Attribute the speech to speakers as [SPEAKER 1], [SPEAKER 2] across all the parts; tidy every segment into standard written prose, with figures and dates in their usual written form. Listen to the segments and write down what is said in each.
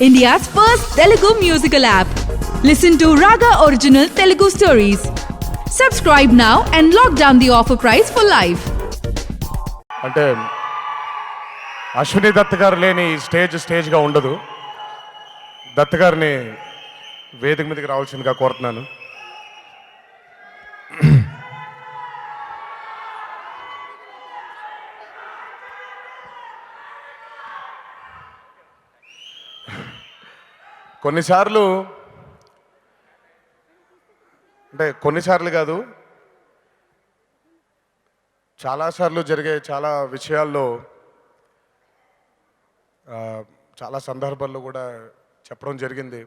[SPEAKER 1] India's first Telugu musical app. Listen to Raga Original Telugu Stories. Subscribe now and lock down the offer price for life.
[SPEAKER 2] అంటే అశ్విని దత్ గారు లేని స్టేజ్గా ఉండదు. దత్ గారిని వేదిక మీదకి రావాల్సిందిగా కోరుతున్నాను. కొన్నిసార్లు కాదు, చాలాసార్లు జరిగే చాలా విషయాల్లో చాలా సందర్భాల్లో కూడా చెప్పడం జరిగింది.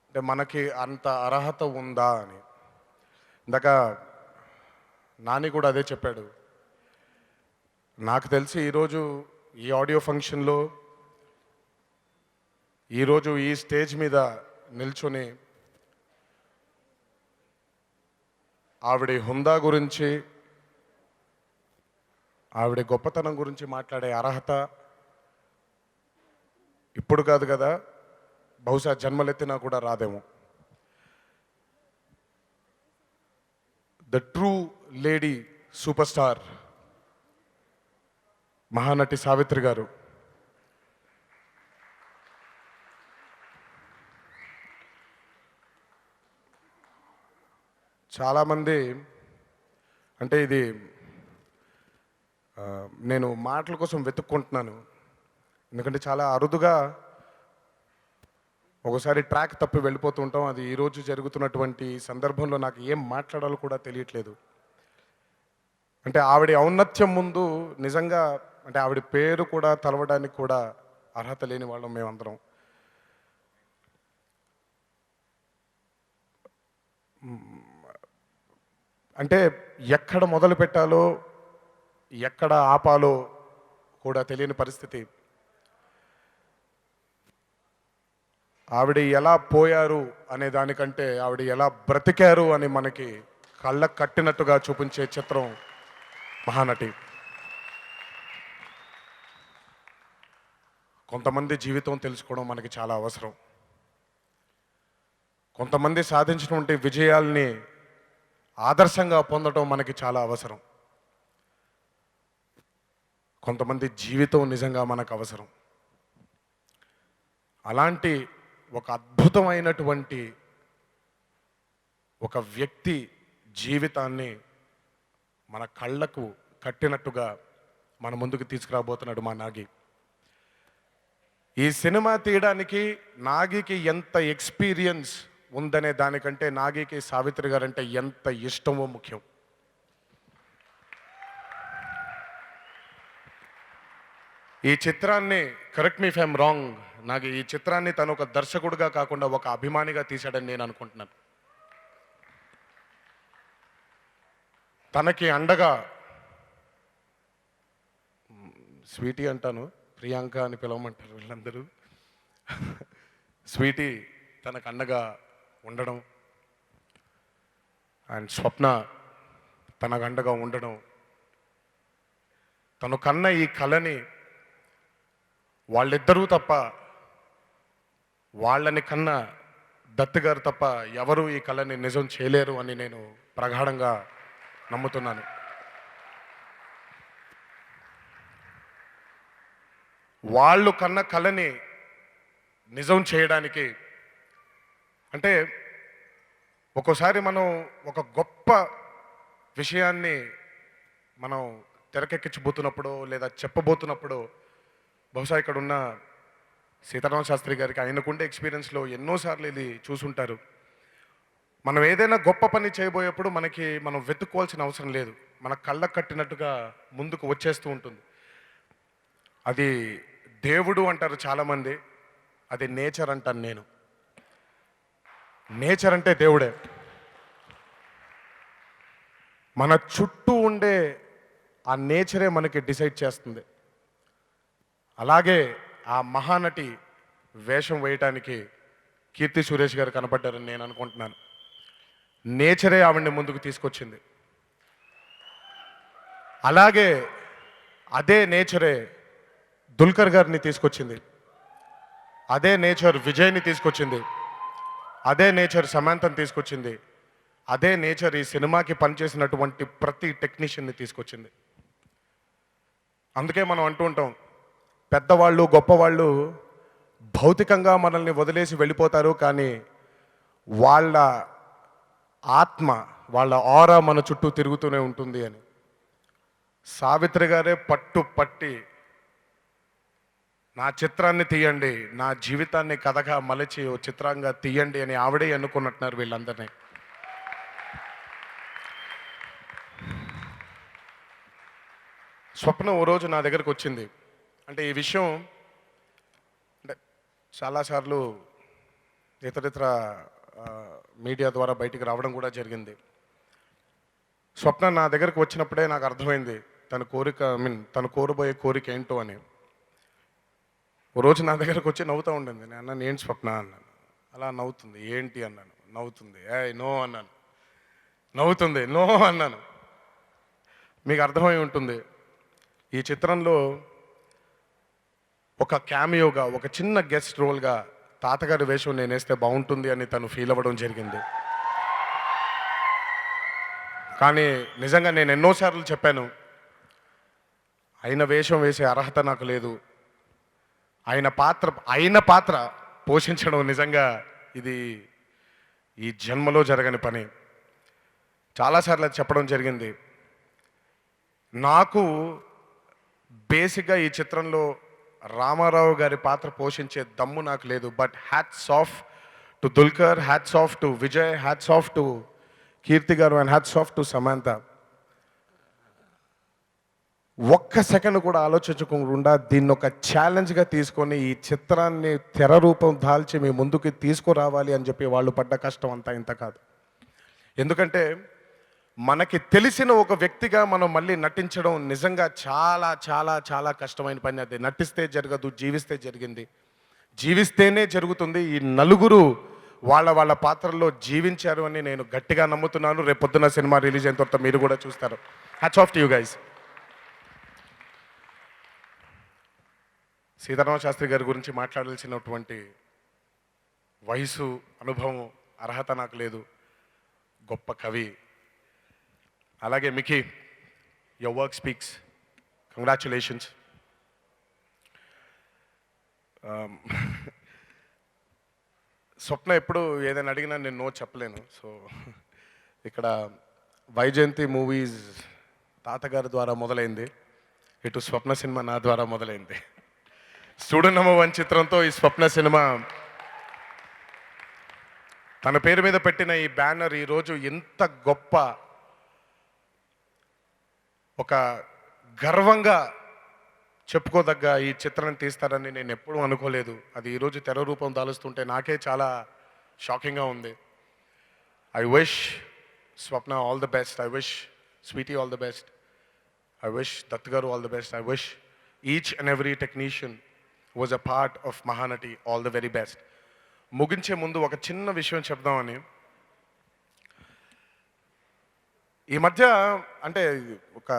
[SPEAKER 2] అంటే మనకి అంత అర్హత ఉందా అని. ఇందాక నాని కూడా అదే చెప్పాడు. నాకు తెలిసి ఈరోజు ఈ ఆడియో ఫంక్షన్లో ఈరోజు ఈ స్టేజ్ మీద నిల్చొని ఆవిడ హుందా గురించి, ఆవిడ గొప్పతనం గురించి మాట్లాడే అర్హత ఇప్పుడు కాదు కదా, బహుశా జన్మలెత్తినా కూడా రాదేమో. The true lady super star Mahanati Savitri గారు. చాలామంది అంటే ఇది నేను మాటల కోసం వెతుక్కుంటున్నాను. ఎందుకంటే చాలా అరుదుగా ఒకసారి ట్రాక్ తప్పి వెళ్ళిపోతూ ఉంటాం. అది ఈరోజు జరుగుతున్నటువంటి సందర్భంలో నాకు ఏం మాట్లాడాలో కూడా తెలియట్లేదు. అంటే ఆవిడ ఔన్నత్యం ముందు నిజంగా అంటే ఆవిడ పేరు కూడా తలవడానికి కూడా అర్హత లేని వాళ్ళం మేమందరం. అంటే ఎక్కడ మొదలు పెట్టాలో ఎక్కడ ఆపాలో కూడా తెలియని పరిస్థితి. ఆవిడ ఎలా పోయారు అనే దానికంటే ఆవిడ ఎలా బ్రతికారు అని మనకి కళ్ళకు కట్టినట్టుగా చూపించే చిత్రం మహానటి. కొంతమంది జీవితం తెలుసుకోవడం మనకి చాలా అవసరం. కొంతమంది సాధించినటువంటి విజయాల్ని ఆదర్శంగా పొందడం మనకి చాలా అవసరం. కొంతమంది జీవితం నిజంగా మనకు అవసరం. అలాంటి ఒక అద్భుతమైనటువంటి ఒక వ్యక్తి జీవితాన్ని మన కళ్ళకు కట్టినట్టుగా మన ముందుకు తీసుకురాబోతున్నాడు మా నాగి. ఈ సినిమా తీయడానికి నాగికి ఎంత ఎక్స్పీరియన్స్ ఉందనే దానికంటే నాగికి సావిత్రి గారు అంటే ఎంత ఇష్టమో ముఖ్యం. ఈ చిత్రాన్ని, correct me if I'm wrong, నాకు ఈ చిత్రాన్ని తను ఒక దర్శకుడిగా కాకుండా ఒక అభిమానిగా తీశాడని నేను అనుకుంటున్నాను. తనకి అండగా, స్వీటీ అంటాను, ప్రియాంక అని పిలవమంటారు వీళ్ళందరూ, స్వీటీ తనకు అండగా ఉండడం, అండ్ స్వప్న తనకు అండగా ఉండడం, తను కన్న ఈ కళని వాళ్ళిద్దరూ తప్ప, వాళ్ళని కన్న దత్ గారు తప్ప ఎవరు ఈ కళని నిజం చేయలేరు అని నేను ప్రగాఢంగా నమ్ముతున్నాను. వాళ్ళు కన్న కళని నిజం చేయడానికి అంటే ఒక్కోసారి మనం ఒక గొప్ప విషయాన్ని మనం తెరకెక్కించబోతున్నప్పుడు లేదా చెప్పబోతున్నప్పుడు బహుశా ఇక్కడ ఉన్న సీతారామ శాస్త్రి గారికి ఆయనకుండే ఎక్స్పీరియన్స్లో ఎన్నోసార్లు ఇది చూసుంటారు. మనం ఏదైనా గొప్ప పని చేయబోయేప్పుడు మనం వెతుక్కోవాల్సిన అవసరం లేదు. మన కళ్ళకు కట్టినట్టుగా ముందుకు వచ్చేస్తూ ఉంటుంది. అది దేవుడు అంటారు చాలామంది, అది నేచర్ అంటాను నేను. నేచర్ అంటే దేవుడే. మన చుట్టూ ఉండే ఆ నేచరే మనకి డిసైడ్ చేస్తుంది. అలాగే ఆ మహానటి వేషం వేయటానికి కీర్తి సురేష్ గారు కనపడ్డారని నేను అనుకుంటున్నాను. నేచరే ఆవిడ్ని ముందుకు తీసుకొచ్చింది. అలాగే అదే నేచరే దుల్కర్ గారిని తీసుకొచ్చింది. అదే నేచర్ విజయ్ని తీసుకొచ్చింది, అదే నేచర్ సమాంతని తీసుకొచ్చింది, అదే నేచర్ ఈ సినిమాకి పనిచేసినటువంటి ప్రతి టెక్నీషియన్ని తీసుకొచ్చింది. అందుకే మనం అంటూ ఉంటాం, పెద్దవాళ్ళు గొప్పవాళ్ళు భౌతికంగా మనల్ని వదిలేసి వెళ్ళిపోతారు, కానీ వాళ్ళ ఆత్మ, వాళ్ళ ఆరా మన చుట్టూ తిరుగుతూనే ఉంటుంది అని. సావిత్రి గారే పట్టి నా చిత్రాన్ని తీయండి, నా జీవితాన్ని కథగా మలిచి ఓ చిత్రంగా తీయండి అని ఆవిడే ఎన్నుకున్నట్టున్నారు వీళ్ళందరినీ. స్వప్న ఓ రోజు నా దగ్గరకు వచ్చింది. అంటే ఈ విషయం అంటే చాలాసార్లు ఇతరితర మీడియా ద్వారా బయటికి రావడం కూడా జరిగింది. స్వప్న నా దగ్గరకు వచ్చినప్పుడే నాకు అర్థమైంది తన కోరిక, తను కోరబోయే కోరిక ఏంటో అని. ఓ రోజు నా దగ్గరకు వచ్చి నవ్వుతూ ఉండింది. నేను అన్నాను, ఏంటి స్వప్న అన్నాను. అలా నవ్వుతుంది. ఏంటి అన్నాను. నవ్వుతుంది. నో అన్నాను. నవ్వుతుంది. నో అన్నాను. మీకు అర్థమై ఉంటుంది, ఈ చిత్రంలో ఒక క్యామియోగా, ఒక చిన్న గెస్ట్ రోల్గా తాతగారి వేషం నేను వేస్తే బాగుంటుంది అని తను ఫీల్ అవ్వడం జరిగింది. కానీ నిజంగా నేను ఎన్నోసార్లు చెప్పాను, ఆయన వేషం వేసే అర్హత నాకు లేదు, ఆయన పాత్ర పోషించడం నిజంగా ఇది ఈ జన్మలో జరగని పని. చాలాసార్లు అది చెప్పడం జరిగింది. నాకు బేసిక్గా ఈ చిత్రంలో రామారావు గారి పాత్ర పోషించే దమ్ము నాకు లేదు. But hats off to Dulquer, hats off to Vijay, hats off to Keerthi garu and hats off to Samantha. ఒక్క సెకండ్ కూడా ఆలోచించకుండా దీన్ని ఒక ఛాలెంజ్గా తీసుకొని ఈ చిత్రాన్ని తెర రూపం దాల్చి మీ ముందుకి తీసుకురావాలి అని చెప్పి వాళ్ళు పడ్డ కష్టం అంతా ఇంత కాదు. ఎందుకంటే మనకి తెలిసిన ఒక వ్యక్తిగా మనం మళ్ళీ నటించడం నిజంగా చాలా చాలా చాలా కష్టమైన పని. అది నటిస్తే జరగదు, జీవిస్తే జరిగింది, జీవిస్తేనే జరుగుతుంది. ఈ నలుగురు వాళ్ళ పాత్రల్లో జీవించారు అని నేను గట్టిగా నమ్ముతున్నాను. రేపు పొద్దున్న సినిమా రిలీజ్ అయిన తర్వాత మీరు కూడా చూస్తారు. Hats off to you guys. Sitarama Sastry గారి గురించి మాట్లాడాల్సినటువంటి వయసు, అనుభవం, అర్హత నాకు లేదు. గొప్ప కవి. అలాగే Mickey, your work speaks. Congratulations. Swapna ఎప్పుడు ఏదైనా అడిగినా నేను నో చెప్పలేను. సో ఇక్కడ వైజయంతి మూవీస్ తాతగారి ద్వారా మొదలైంది, ఇటు స్వప్న సినిమా నా ద్వారా మొదలైంది. స్టూడెంట్ నెంబర్ 1 చిత్రంతో ఈ స్వప్న సినిమా తన పేరు మీద పెట్టిన ఈ బ్యానర్ ఈరోజు ఎంత గొప్ప, ఒక గర్వంగా చెప్పుకోదగ్గ ఈ చిత్రాన్ని తీస్తారని నేను ఎప్పుడూ అనుకోలేదు. అది ఈరోజు తెర రూపం దాలుస్తుంటే నాకే చాలా షాకింగ్గా ఉంది. I wish Swapna all the best. I wish Sweetie all the best. I wish Dutt garu all the best. I wish each and every technician was a part of Mahanati all the very best. ముగించే ముందు ఒక చిన్న విషయం చెప్దామని. ఈ మధ్య అంటే ఒక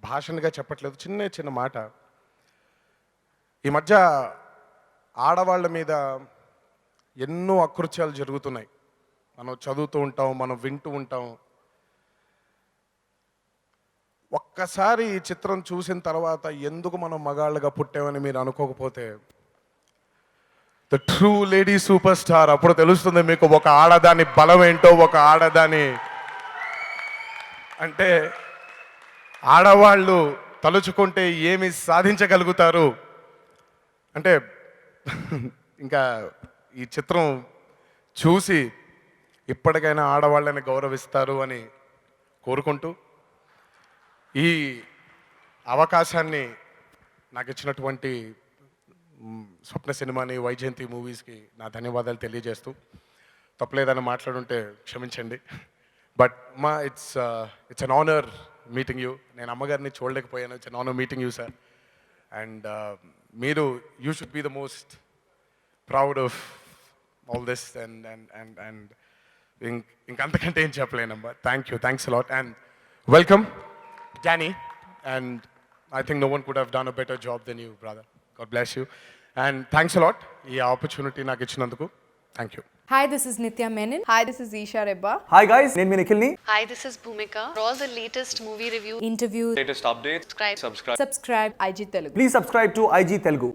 [SPEAKER 2] భాషణగా చెప్పట్లేదు, చిన్న మాట. ఈ మధ్య ఆడవాళ్ళ మీద ఎన్నో అకృత్యాలు జరుగుతున్నాయి. మనం చదువుతూ ఉంటాం, మనం వింటూ ఉంటాం. ఒక్కసారి ఈ చిత్రం చూసిన తర్వాత ఎందుకు మనం మగాళ్ళగా పుట్టామని మీరు అనుకోకపోతే, the true lady super star అప్పుడు తెలుస్తుంది మీకు ఒక ఆడదాని బలం ఏంటో, ఒక ఆడదాని అంటే ఆడవాళ్ళు తలుచుకుంటే ఏమి సాధించగలుగుతారు. అంటే ఇంకా ఈ చిత్రం చూసి ఇప్పటికైనా ఆడవాళ్ళని గౌరవిస్తారు అని కోరుకుంటూ ఈ అవకాశాన్ని నాకు ఇచ్చినటువంటి స్వప్న సినిమాని, వైజయంతి మూవీస్కి నా ధన్యవాదాలు తెలియజేస్తూ, తప్పలేదని మాట్లాడుంటే క్షమించండి. But it's an honour meeting you. నేను అమ్మగారిని చూడలేకపోయాను. It's an honour meeting you sir. And మీరు you should be the most proud of all this. And ఇంకంతకంటే ఏం చెప్పలేనమ్మా. Thanks a lot and welcome Danny, and I think no one could have done a better job than you, brother. God bless you. And thanks a lot ఈ opportunity నాకు ఇచ్చినందుకు. Thank you.
[SPEAKER 3] Hi, this is Nitya Menon.
[SPEAKER 4] Hi, this is Isha Rebba.
[SPEAKER 5] Hi guys, నేను మీ నిఖిల్ని.
[SPEAKER 6] Hi, this is Bhumika. For all the latest movie reviews,
[SPEAKER 3] Interview.
[SPEAKER 7] latest updates, subscribe.
[SPEAKER 3] Subscribe IG Telugu.
[SPEAKER 5] Please subscribe to IG Telugu.